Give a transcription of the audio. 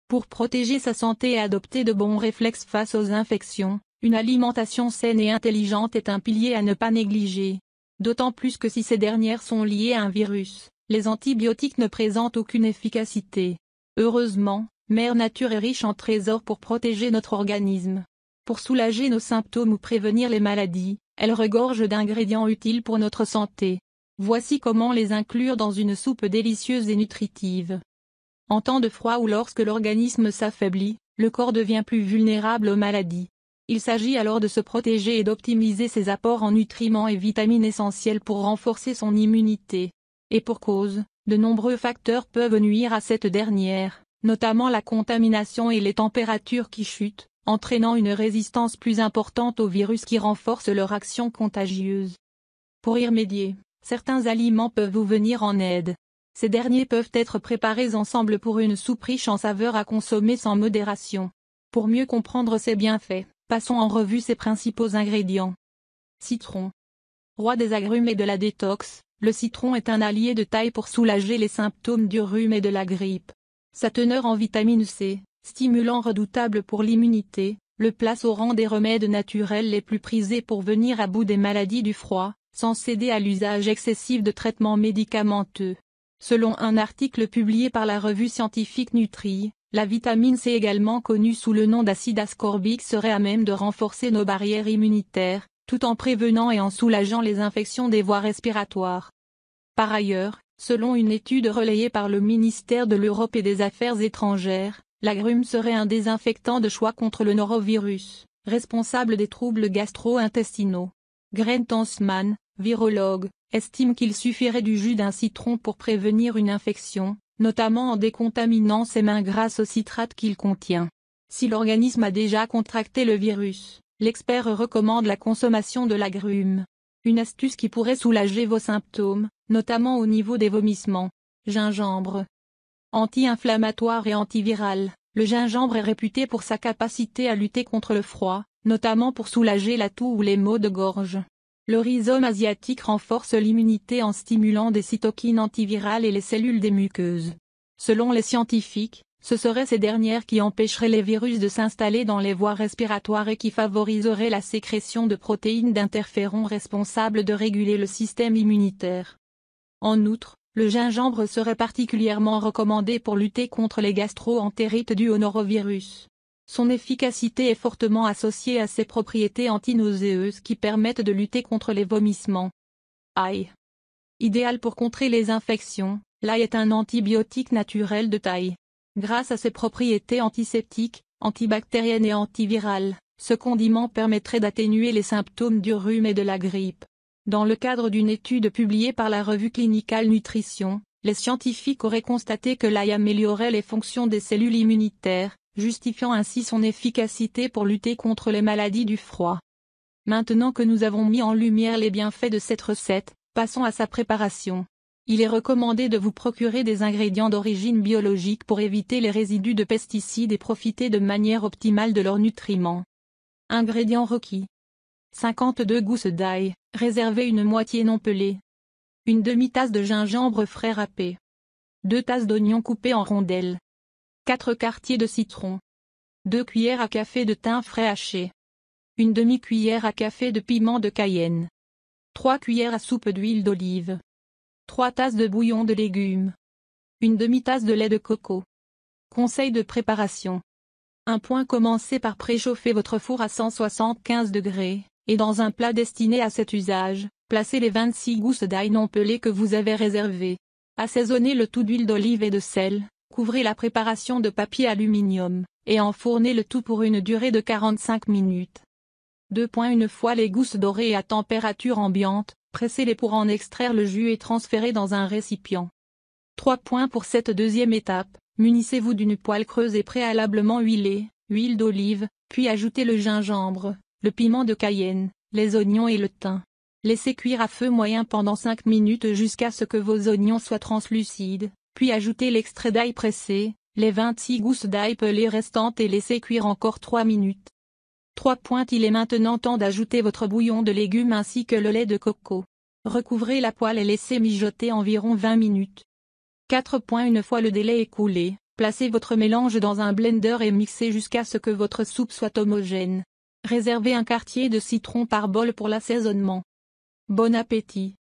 Pour protéger sa santé et adopter de bons réflexes face aux infections, une alimentation saine et intelligente est un pilier à ne pas négliger. D'autant plus que si ces dernières sont liées à un virus, les antibiotiques ne présentent aucune efficacité. Heureusement, Mère Nature est riche en trésors pour protéger notre organisme. Pour soulager nos symptômes ou prévenir les maladies, elle regorge d'ingrédients utiles pour notre santé. Voici comment les inclure dans une soupe délicieuse et nutritive. En temps de froid ou lorsque l'organisme s'affaiblit, le corps devient plus vulnérable aux maladies. Il s'agit alors de se protéger et d'optimiser ses apports en nutriments et vitamines essentiels pour renforcer son immunité. Et pour cause, de nombreux facteurs peuvent nuire à cette dernière, notamment la contamination et les températures qui chutent, entraînant une résistance plus importante aux virus qui renforcent leur action contagieuse. Pour y remédier, certains aliments peuvent vous venir en aide. Ces derniers peuvent être préparés ensemble pour une soupe riche en saveurs à consommer sans modération. Pour mieux comprendre ses bienfaits, passons en revue ses principaux ingrédients. Citron. Roi des agrumes et de la détox, le citron est un allié de taille pour soulager les symptômes du rhume et de la grippe. Sa teneur en vitamine C, stimulant redoutable pour l'immunité, le place au rang des remèdes naturels les plus prisés pour venir à bout des maladies du froid, sans céder à l'usage excessif de traitements médicamenteux. Selon un article publié par la revue scientifique Nutri, la vitamine C, également connue sous le nom d'acide ascorbique, serait à même de renforcer nos barrières immunitaires, tout en prévenant et en soulageant les infections des voies respiratoires. Par ailleurs, selon une étude relayée par le ministère de l'Europe et des Affaires étrangères, l'agrume serait un désinfectant de choix contre le norovirus, responsable des troubles gastro-intestinaux. Grant Hansman, virologue, estime qu'il suffirait du jus d'un citron pour prévenir une infection, notamment en décontaminant ses mains grâce au citrate qu'il contient. Si l'organisme a déjà contracté le virus, l'expert recommande la consommation de l'agrume. Une astuce qui pourrait soulager vos symptômes, notamment au niveau des vomissements. Gingembre. Anti-inflammatoire et antiviral, le gingembre est réputé pour sa capacité à lutter contre le froid, notamment pour soulager la toux ou les maux de gorge. Le rhizome asiatique renforce l'immunité en stimulant des cytokines antivirales et les cellules des muqueuses. Selon les scientifiques, ce seraient ces dernières qui empêcheraient les virus de s'installer dans les voies respiratoires et qui favoriseraient la sécrétion de protéines d'interférons responsables de réguler le système immunitaire. En outre, le gingembre serait particulièrement recommandé pour lutter contre les gastro-entérites dues au norovirus. Son efficacité est fortement associée à ses propriétés antinauséeuses qui permettent de lutter contre les vomissements. Ail. Idéal pour contrer les infections, l'ail est un antibiotique naturel de taille. Grâce à ses propriétés antiseptiques, antibactériennes et antivirales, ce condiment permettrait d'atténuer les symptômes du rhume et de la grippe. Dans le cadre d'une étude publiée par la revue Clinical Nutrition, les scientifiques auraient constaté que l'ail améliorait les fonctions des cellules immunitaires, justifiant ainsi son efficacité pour lutter contre les maladies du froid. Maintenant que nous avons mis en lumière les bienfaits de cette recette, passons à sa préparation. Il est recommandé de vous procurer des ingrédients d'origine biologique pour éviter les résidus de pesticides et profiter de manière optimale de leurs nutriments. Ingrédients requis. 52 gousses d'ail, réservez une moitié non pelée. Une demi-tasse de gingembre frais râpé. 2 tasses d'oignons coupés en rondelles. 4 quartiers de citron. 2 cuillères à café de thym frais haché. Une demi-cuillère à café de piment de Cayenne. 3 cuillères à soupe d'huile d'olive. 3 tasses de bouillon de légumes. Une demi-tasse de lait de coco. Conseil de préparation. 1. Commencez par préchauffer votre four à 175 degrés, et dans un plat destiné à cet usage, placez les 26 gousses d'ail non pelées que vous avez réservées. Assaisonnez le tout d'huile d'olive et de sel, couvrez la préparation de papier aluminium, et enfournez le tout pour une durée de 45 minutes. 2. Une fois les gousses dorées et à température ambiante, pressez-les pour en extraire le jus et transférez dans un récipient. 3. Pour cette deuxième étape, munissez-vous d'une poêle creuse et préalablement huilée, huile d'olive, puis ajoutez le gingembre, le piment de Cayenne, les oignons et le thym. Laissez cuire à feu moyen pendant 5 minutes jusqu'à ce que vos oignons soient translucides, puis ajoutez l'extrait d'ail pressé, les 26 gousses d'ail pelées restantes et laissez cuire encore 3 minutes. 3. Il est maintenant temps d'ajouter votre bouillon de légumes ainsi que le lait de coco. Recouvrez la poêle et laissez mijoter environ 20 minutes. 4. Une fois le délai écoulé, Placez votre mélange dans un blender et mixez jusqu'à ce que votre soupe soit homogène. Réservez un quartier de citron par bol pour l'assaisonnement. Bon appétit!